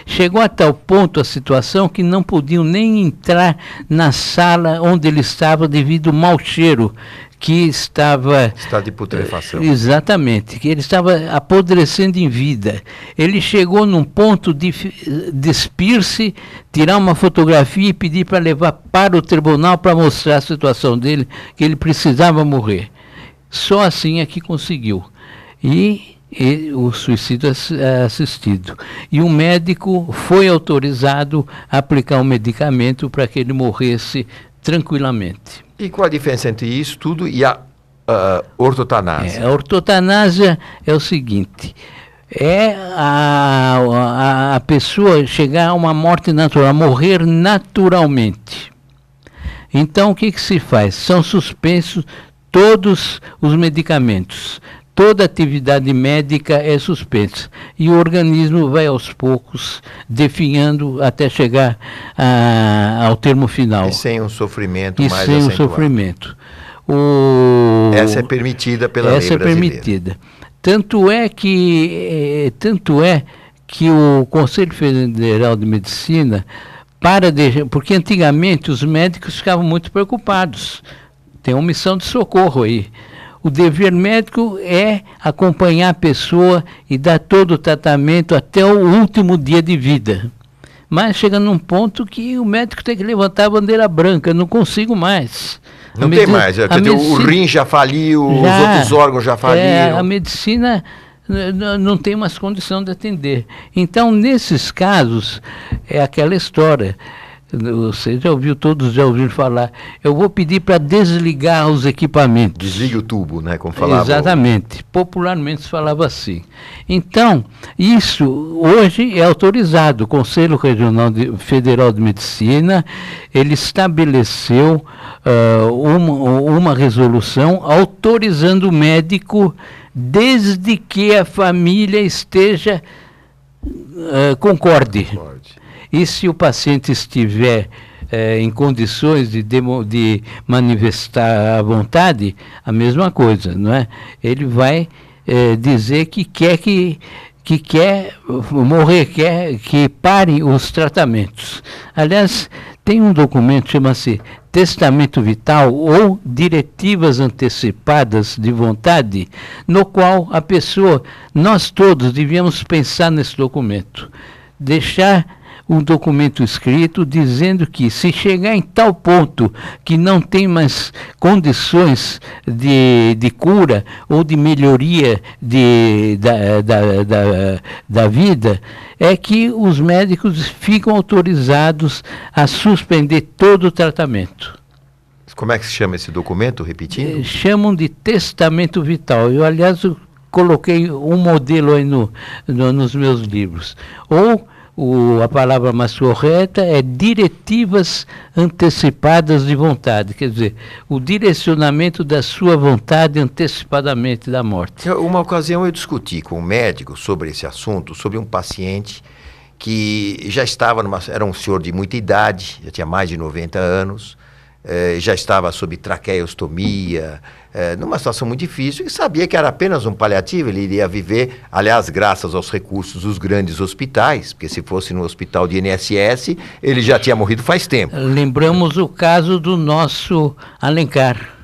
Chegou a tal ponto a situação que não podiam nem entrar na sala onde ele estava devido ao mau cheiro que estava... Estado de putrefação. Exatamente, que ele estava apodrecendo em vida. Ele chegou num ponto de despir-se, tirar uma fotografia e pedir para levar para o tribunal para mostrar a situação dele, que ele precisava morrer. Só assim é que conseguiu. E o suicídio assistido. E o médico foi autorizado a aplicar um medicamento para que ele morresse tranquilamente. E qual a diferença entre isso tudo e a ortotanásia? A ortotanásia é o seguinte: é a pessoa chegar a uma morte natural, morrer naturalmente. Então, o que se faz? São suspensos todos os medicamentos. Toda atividade médica é suspensa e o organismo vai aos poucos definhando até chegar ao termo final. E sem um sofrimento mais acentuado. E sem o sofrimento. Essa é permitida pela lei brasileira. Essa é permitida. Tanto é que o Conselho Federal de Medicina, porque antigamente os médicos ficavam muito preocupados. Tem uma missão de socorro aí. O dever médico é acompanhar a pessoa e dar todo o tratamento até o último dia de vida. Mas chega num ponto que o médico tem que levantar a bandeira branca, não consigo mais. Não tem mais, o rim já faliu, os outros órgãos já faliram. A medicina não tem mais condição de atender. Então, nesses casos, é aquela história. Você todos já ouviram falar, eu vou pedir para desligar os equipamentos. Desliga o tubo, né, como falava. Exatamente, popularmente se falava assim. Então, isso hoje é autorizado. O Conselho Regional Federal de Medicina, ele estabeleceu uma resolução autorizando o médico, desde que a família esteja concorde. E se o paciente estiver em condições de manifestar a vontade, a mesma coisa, não é? Ele vai dizer que quer morrer, quer que parem os tratamentos. Aliás, tem um documento, chama-se Testamento Vital ou Diretivas Antecipadas de Vontade, no qual nós todos devíamos pensar nesse documento. Deixar um documento escrito dizendo que se chegar em tal ponto que não tem mais condições de cura ou de melhoria da vida, é que os médicos ficam autorizados a suspender todo o tratamento. Como é que se chama esse documento, repetindo? Chamam de Testamento Vital. Eu, aliás, coloquei um modelo aí nos meus livros. Ou a palavra mais correta é diretivas antecipadas de vontade, quer dizer, o direcionamento da sua vontade antecipadamente da morte. Uma ocasião eu discuti com um médico sobre esse assunto, sobre um paciente que já estava era um senhor de muita idade, já tinha mais de 90 anos, já estava sob traqueostomia, numa situação muito difícil, e sabia que era apenas um paliativo, ele iria viver, aliás, graças aos recursos dos grandes hospitais, porque se fosse no hospital de INSS, ele já tinha morrido faz tempo. Lembramos o caso do nosso Alencar,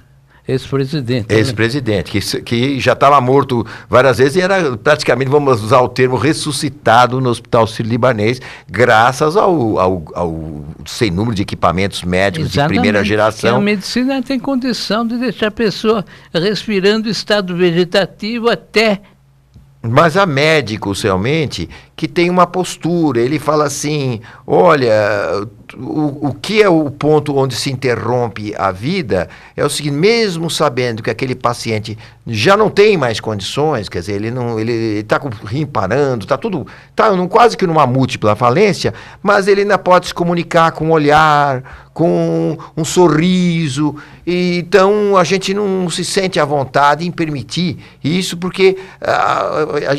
ex-presidente. Ex-presidente, que já estava morto várias vezes e era praticamente, vamos usar o termo, ressuscitado no Hospital Sírio-Libanês, graças ao sem número de equipamentos médicos de primeira geração. A medicina tem condição de deixar a pessoa respirando estado vegetativo até... Mas há médicos, realmente, que tem uma postura. Ele fala assim, olha, o que é o ponto onde se interrompe a vida é o seguinte, mesmo sabendo que aquele paciente já não tem mais condições, quer dizer, ele está com o rim parando, está quase que numa múltipla falência, mas ele ainda pode se comunicar com um olhar, com um sorriso, e então a gente não se sente à vontade em permitir isso, porque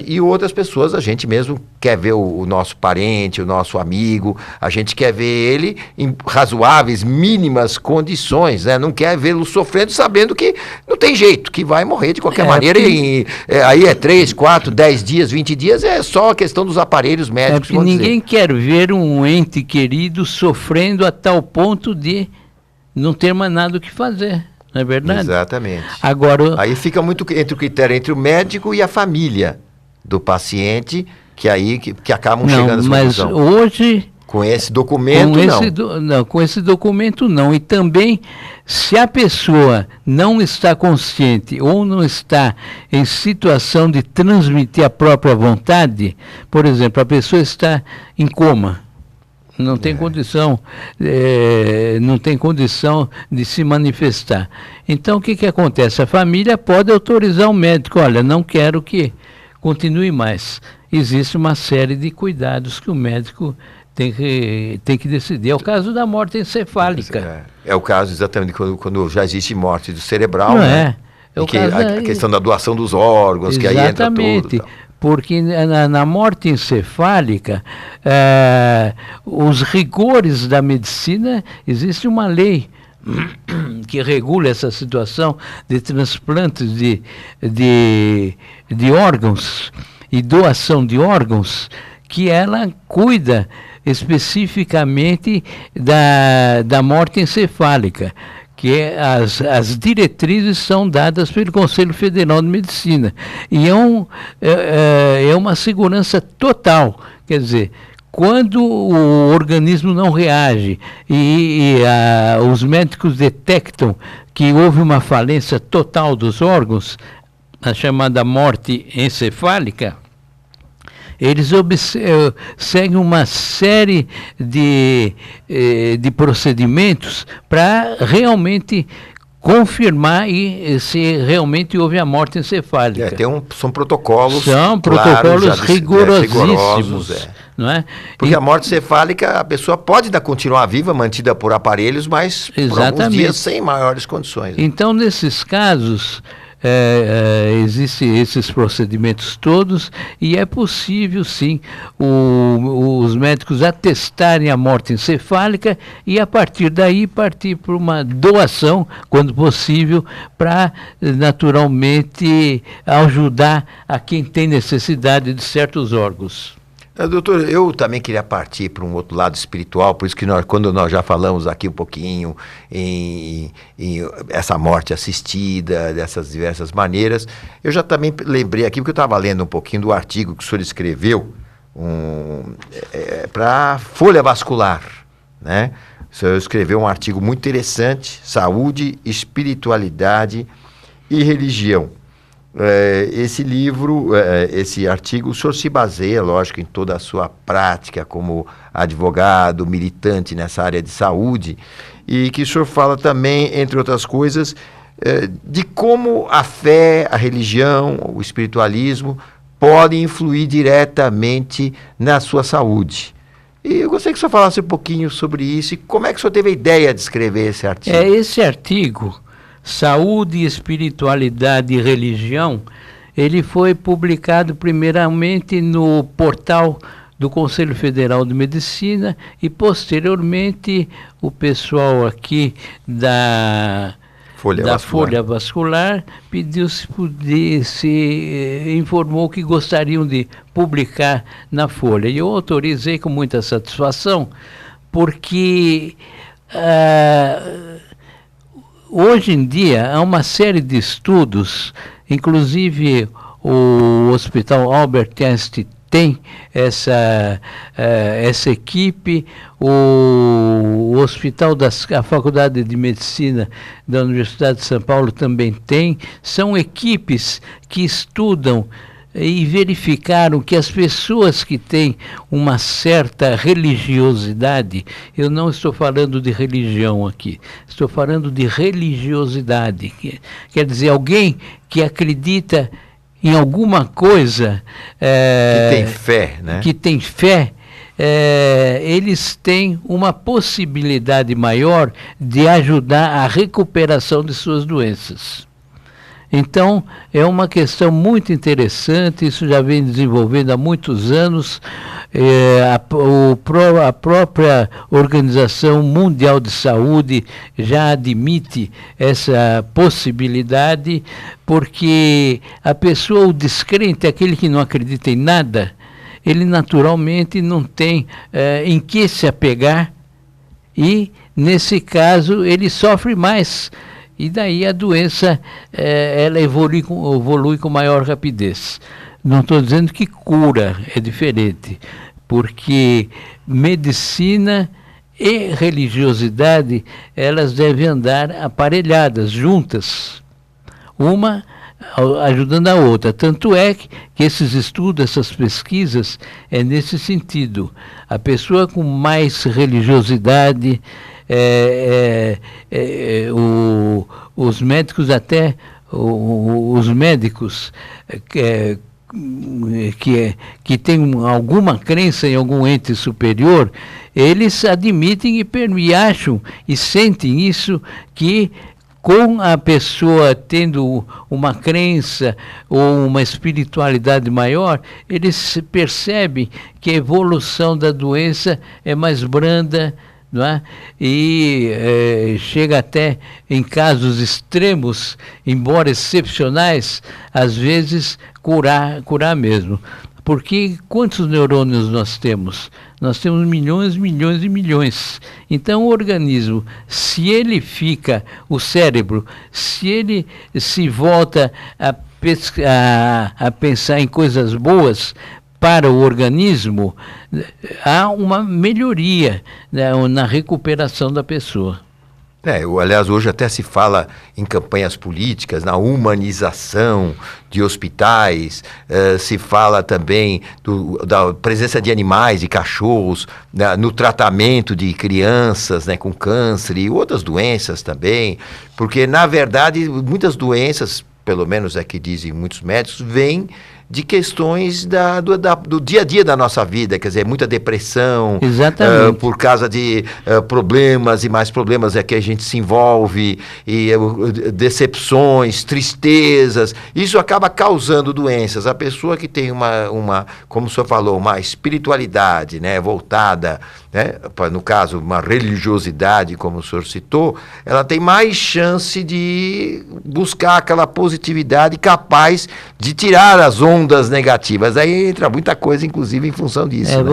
e outras pessoas, a gente mesmo quer ver o nosso parente, o nosso amigo, a gente quer ver ele em razoáveis, mínimas condições, né? Não quer vê-lo sofrendo sabendo que não tem jeito, que vai morrer de qualquer maneira, aí é 3, 4, 10 dias, 20 dias, é só a questão dos aparelhos médicos. Ninguém quer ver um ente querido sofrendo a tal ponto de não ter mais nada o que fazer, não é verdade? Exatamente. Agora, aí fica muito entre o critério entre o médico e a família do paciente, que aí que acabam chegando a essa conclusão. Mas hoje... Com esse documento, com esse documento não. E também, se a pessoa não está consciente ou não está em situação de transmitir a própria vontade, por exemplo, a pessoa está em coma, não tem condição, não tem condição de se manifestar. Então, o que acontece? A família pode autorizar o médico, olha, não quero que continue mais. Existe uma série de cuidados que o médico tem que decidir. É o caso da morte encefálica. É o caso exatamente quando já existe morte do cerebral, não né? É o caso a questão da doação dos órgãos, que aí entra tudo. Porque na morte encefálica, os rigores da medicina, existe uma lei que regula essa situação de transplantes de órgãos e doação de órgãos, que ela cuida especificamente da morte encefálica, que as diretrizes são dadas pelo Conselho Federal de Medicina. E é uma segurança total, quer dizer, quando o organismo não reage e os médicos detectam que houve uma falência total dos órgãos, a chamada morte encefálica, eles seguem uma série de procedimentos para realmente confirmar se realmente houve a morte encefálica. São protocolos. São protocolos rigorosíssimos. Não é? Porque a morte encefálica, a pessoa pode ainda continuar viva, mantida por aparelhos, mas por alguns dias sem maiores condições. Então, nesses casos, existem esses procedimentos todos e é possível, sim, os médicos atestarem a morte encefálica e, a partir daí, partir para uma doação, quando possível, para, naturalmente, ajudar a quem tem necessidade de certos órgãos. Doutor, eu também queria partir para um outro lado espiritual, por isso que quando nós já falamos aqui um pouquinho em essa morte assistida, dessas diversas maneiras, eu já também lembrei aqui, porque eu estava lendo um pouquinho do artigo que o senhor escreveu para a Folha Vascular, né? O senhor escreveu um artigo muito interessante, Saúde, Espiritualidade e Religião. Esse livro, esse artigo, o senhor se baseia, lógico, em toda a sua prática como advogado, militante nessa área de saúde, e que o senhor fala também, entre outras coisas, de como a fé, a religião, o espiritualismo podem influir diretamente na sua saúde. E eu gostaria que o senhor falasse um pouquinho sobre isso e como é que o senhor teve a ideia de escrever esse artigo. Esse artigo, Saúde, Espiritualidade e Religião, ele foi publicado primeiramente no portal do Conselho Federal de Medicina e, posteriormente, o pessoal aqui da Folha Vascular pediu informou que gostariam de publicar na Folha. E eu autorizei com muita satisfação, porque hoje em dia há uma série de estudos, inclusive o Hospital Albert Einstein tem essa equipe, o Hospital a Faculdade de Medicina da Universidade de São Paulo também tem. São equipes que estudam e verificaram que as pessoas que têm uma certa religiosidade, eu não estou falando de religião aqui, estou falando de religiosidade, quer dizer, alguém que acredita em alguma coisa que tem fé, né? Que tem fé, eles têm uma possibilidade maior de ajudar a recuperação de suas doenças. Então, é uma questão muito interessante, isso já vem desenvolvendo há muitos anos. A própria Organização Mundial de Saúde já admite essa possibilidade, porque a pessoa, o descrente, aquele que não acredita em nada, ele naturalmente não tem em que se apegar e, nesse caso, ele sofre mais. E daí a doença ela evolui com maior rapidez. Não estou dizendo que cura, é diferente, porque medicina e religiosidade, elas devem andar aparelhadas, juntas, uma ajudando a outra. Tanto é que esses estudos, essas pesquisas, é nesse sentido. A pessoa com mais religiosidade, os médicos até, os médicos que têm alguma crença em algum ente superior, eles admitem e acham e sentem isso, que com a pessoa tendo uma crença ou uma espiritualidade maior, eles percebem que a evolução da doença é mais branda, não é? E chega até, em casos extremos, embora excepcionais, às vezes curar mesmo. Porque quantos neurônios nós temos? Nós temos milhões, milhões e milhões. Então o organismo, se ele fica, o cérebro, se ele se volta a pensar em coisas boas para o organismo, há uma melhoria, né, na recuperação da pessoa. Aliás, hoje até se fala em campanhas políticas, na humanização de hospitais, se fala também da presença de animais, de cachorros, no tratamento de crianças, né, com câncer e outras doenças também, porque, na verdade, muitas doenças, pelo menos é que dizem muitos médicos, vêm de questões do dia a dia da nossa vida, quer dizer, muita depressão, por causa de problemas e mais problemas que a gente se envolve, e decepções, tristezas, isso acaba causando doenças. A pessoa que tem como o senhor falou, uma espiritualidade, né, voltada, né, no caso, uma religiosidade, como o senhor citou, ela tem mais chance de buscar aquela positividade capaz de tirar as ondas negativas. Aí entra muita coisa, inclusive, em função disso. Né?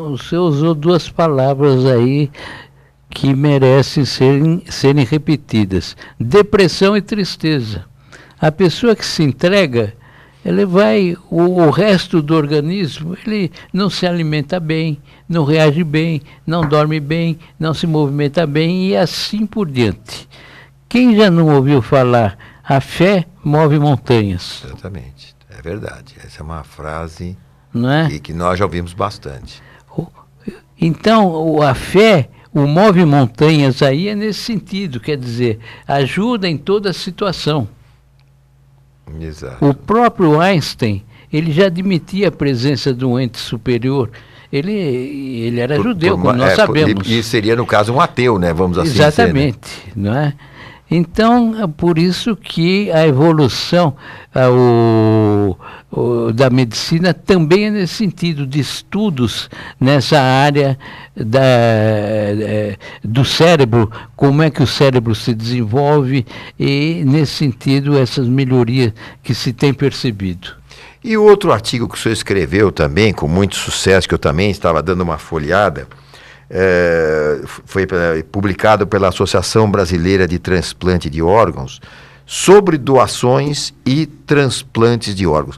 Você usou duas palavras aí que merecem serem repetidas: depressão e tristeza. A pessoa que se entrega, o resto do organismo, ele não se alimenta bem, não reage bem, não dorme bem, não se movimenta bem e assim por diante. Quem já não ouviu falar, a fé move montanhas? Exatamente, é verdade. Essa é uma frase, não é? que nós já ouvimos bastante. Então, a fé, o move montanhas aí é nesse sentido, quer dizer, ajuda em toda situação. Exato. O próprio Einstein, ele já admitia a presença de um ente superior. Ele era judeu, como nós sabemos. E seria, no caso, um ateu, né? Vamos assim Exatamente, dizer, né? Não é? Então, é por isso que a evolução da medicina também é nesse sentido, de estudos nessa área do cérebro, como é que o cérebro se desenvolve, e, nesse sentido, essas melhorias que se tem percebido. E o outro artigo que o senhor escreveu também, com muito sucesso, que eu também estava dando uma folheada, foi publicado pela Associação Brasileira de Transplante de Órgãos, sobre doações e transplantes de órgãos.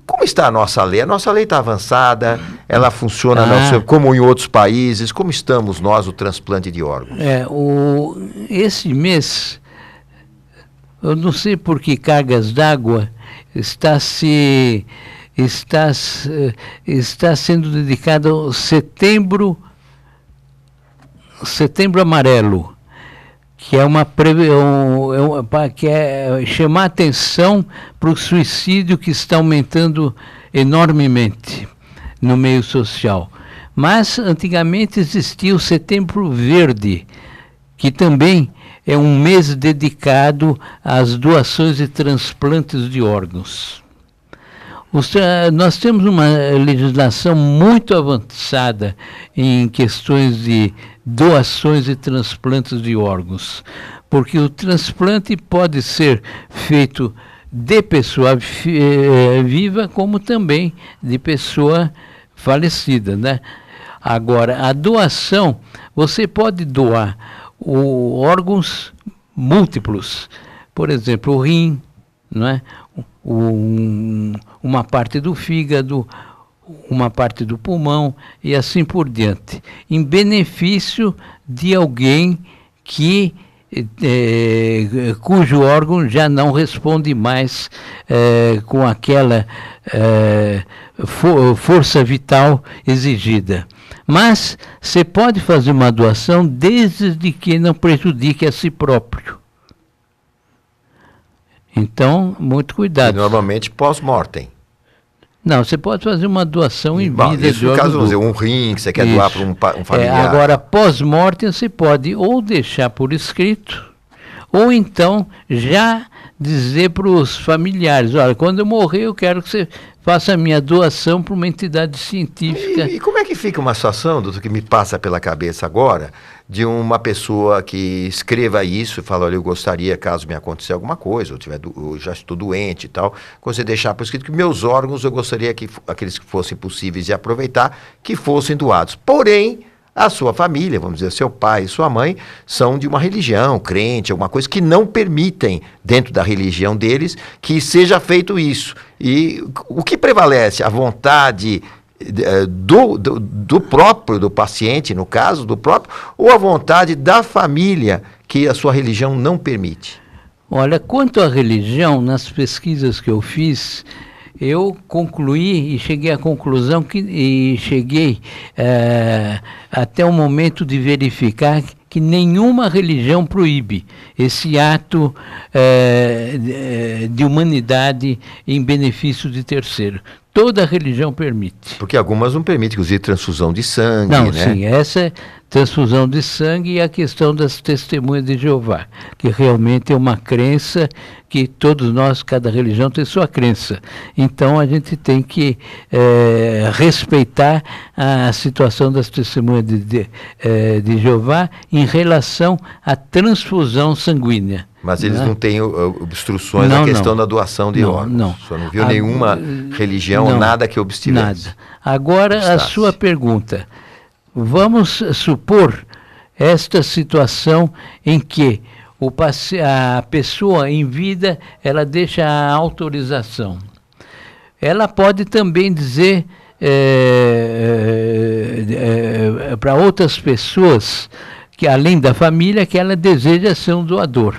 Como está a nossa lei? A nossa lei está avançada, ela funciona como em outros países. Como estamos nós, o transplante de órgãos? Esse mês, eu não sei por que cargas d'água, está sendo dedicado ao Setembro Amarelo, que é chamar atenção para o suicídio, que está aumentando enormemente no meio social. Mas antigamente existia o Setembro Verde, que também é um mês dedicado às doações e transplantes de órgãos. Nós temos uma legislação muito avançada em questões de doações e transplantes de órgãos, porque o transplante pode ser feito de pessoa viva, como também de pessoa falecida, né? Agora, a doação, você pode doar órgãos múltiplos, por exemplo, o rim, não é? Uma parte do fígado, uma parte do pulmão e assim por diante, em benefício de alguém cujo órgão já não responde mais com aquela força vital exigida. Mas você pode fazer uma doação desde que não prejudique a si próprio. Então, muito cuidado. E normalmente pós-mortem. Não, você pode fazer uma doação em vida. Isso, no caso, vamos dizer, um rim que você quer doar para um familiar. Agora, pós-mortem, você pode ou deixar por escrito, ou então já dizer para os familiares, olha, quando eu morrer eu quero que você faça a minha doação para uma entidade científica. E como é que fica uma situação, doutor, que me passa pela cabeça agora, de uma pessoa que escreva isso e fala, olha, eu gostaria, caso me acontecer alguma coisa, eu já estou doente e tal, quando você deixar por escrito que meus órgãos eu gostaria que aqueles que fossem possíveis de aproveitar, que fossem doados. Porém, a sua família, vamos dizer, seu pai e sua mãe, são de uma religião, crente, alguma coisa que não permitem, dentro da religião deles, que seja feito isso. E o que prevalece? A vontade do próprio, do paciente, no caso, do próprio, ou a vontade da família que a sua religião não permite? Olha, quanto à religião, nas pesquisas que eu fiz, eu concluí e cheguei à conclusão até o momento de verificar que nenhuma religião proíbe esse ato de humanidade em benefício de terceiro. Toda religião permite. Porque algumas não permitem, inclusive, transfusão de sangue, não, né? Sim, essa é transfusão de sangue e a questão das testemunhas de Jeová, que realmente é uma crença que todos nós, cada religião tem sua crença. Então a gente tem que respeitar a situação das testemunhas de Jeová em relação à transfusão sanguínea. Mas eles não têm obstruções na questão da doação de órgãos. Não. O senhor não viu nenhuma religião, nada que obstivesse? Nada. Agora, a sua pergunta. Vamos supor esta situação em que a pessoa em vida, ela deixa a autorização. Ela pode também dizer para outras pessoas, que além da família, que ela deseja ser um doador.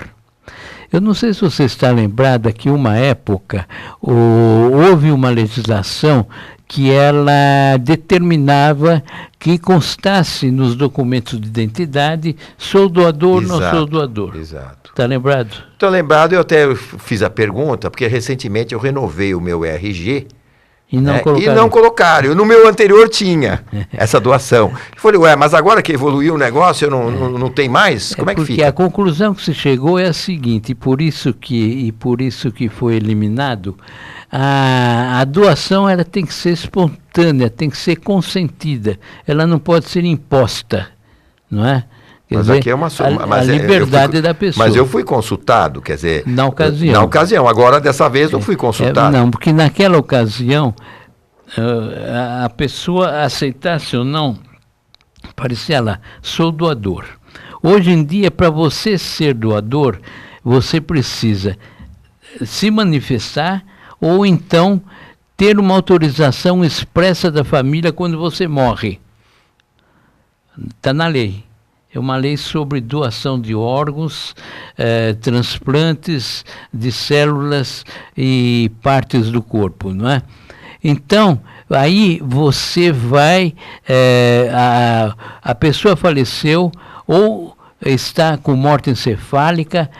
Eu não sei se você está lembrada que uma época houve uma legislação que ela determinava que constasse nos documentos de identidade, sou doador, exato, não sou doador. Exato. Está lembrado? Estou lembrado, eu até fiz a pergunta, porque recentemente eu renovei o meu RG, E não né? colocaram. E não colocaram. No meu anterior tinha essa doação. Eu falei, ué, mas agora que evoluiu o negócio, eu não tem mais? Como é que porque fica? a conclusão que se chegou é a seguinte, e por isso que foi eliminado, a doação ela tem que ser espontânea, tem que ser consentida, ela não pode ser imposta, não é? Quer Mas dizer, aqui é uma a liberdade da pessoa. Mas eu fui consultado, quer dizer... Na ocasião. Na ocasião, agora dessa vez não fui consultado. Não, porque naquela ocasião, a pessoa aceitasse ou não, parecia lá, sou doador. Hoje em dia, para você ser doador, você precisa se manifestar ou então ter uma autorização expressa da família quando você morre. Está na lei. É uma lei sobre doação de órgãos, transplantes de células e partes do corpo, não é? Então, aí você vai, a pessoa faleceu ou está com morte encefálica,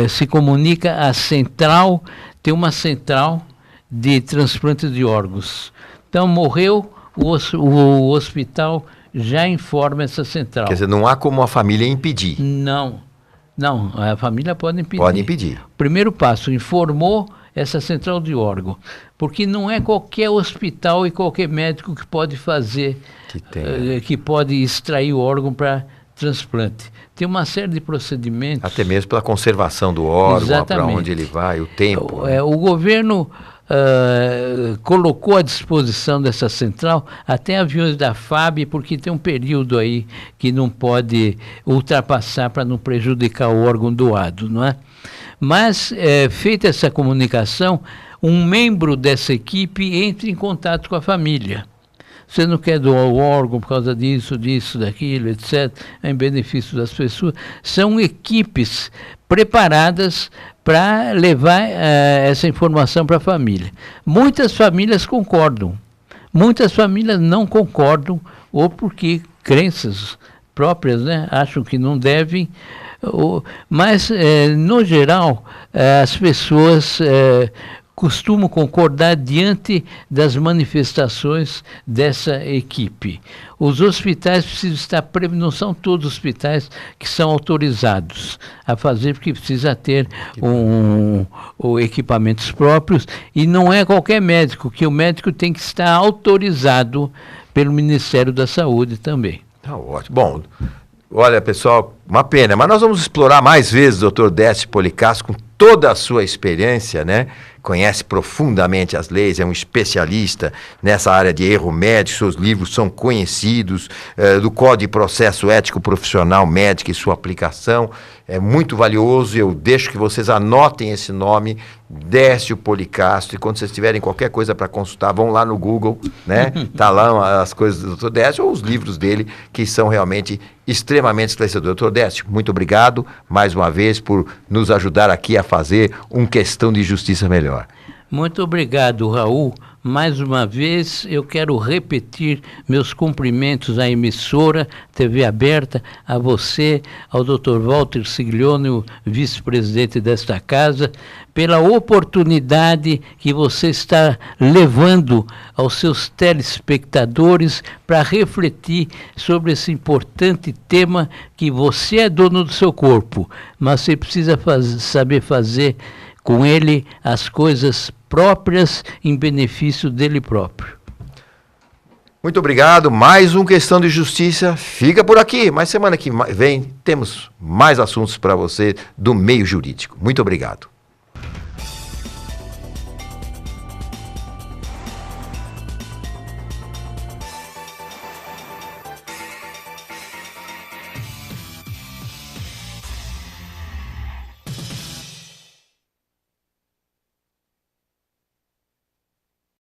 se comunica à central, tem uma central de transplante de órgãos. Então, morreu, o hospital já informa essa central. Quer dizer, não há como a família impedir. Não, a família pode impedir. Pode impedir. Primeiro passo, informou essa central de órgão, porque não é qualquer hospital e qualquer médico que pode fazer, que pode extrair o órgão para transplante. Tem uma série de procedimentos. Até mesmo pela conservação do órgão, para onde ele vai, o tempo. O governo colocou à disposição dessa central até aviões da FAB, porque tem um período aí que não pode ultrapassar para não prejudicar o órgão doado, não é? Mas, feita essa comunicação, um membro dessa equipe entra em contato com a família. Você não quer doar o órgão por causa disso, daquilo, etc., em benefício das pessoas. São equipes preparadas para levar essa informação para a família. Muitas famílias concordam, muitas famílias não concordam, ou porque crenças próprias, né, acham que não devem, mas, no geral, as pessoas costumam concordar diante das manifestações dessa equipe. Os hospitais precisam estar não são todos os hospitais que são autorizados a fazer, porque precisa ter equipamentos próprios, e não é qualquer médico, que o médico tem que estar autorizado pelo Ministério da Saúde também. Tá ótimo. Bom, olha, pessoal, uma pena, mas nós vamos explorar mais vezes o Dr. Décio Policastro com toda a sua experiência, né? Conhece profundamente as leis, é um especialista nessa área de erro médico, seus livros são conhecidos, do Código de Processo Ético Profissional Médico e sua aplicação, é muito valioso. Eu deixo que vocês anotem esse nome, Décio Policastro, e quando vocês tiverem qualquer coisa para consultar, vão lá no Google, né? Tá lá as coisas do Dr. Décio ou os livros dele, que são realmente extremamente esclarecedores. Dr. Décio, muito obrigado mais uma vez por nos ajudar aqui a fazer questão de justiça melhor. Muito obrigado, Raul. Mais uma vez, eu quero repetir meus cumprimentos à emissora TV Aberta, a você, ao Dr. Walter Siglione, o vice-presidente desta casa, pela oportunidade que você está levando aos seus telespectadores para refletir sobre esse importante tema, que você é dono do seu corpo, mas você precisa saber fazer com ele as coisas próprias em benefício dele próprio. Muito obrigado. Mais Questão de Justiça fica por aqui, mas semana que vem temos mais assuntos para você do meio jurídico. Muito obrigado.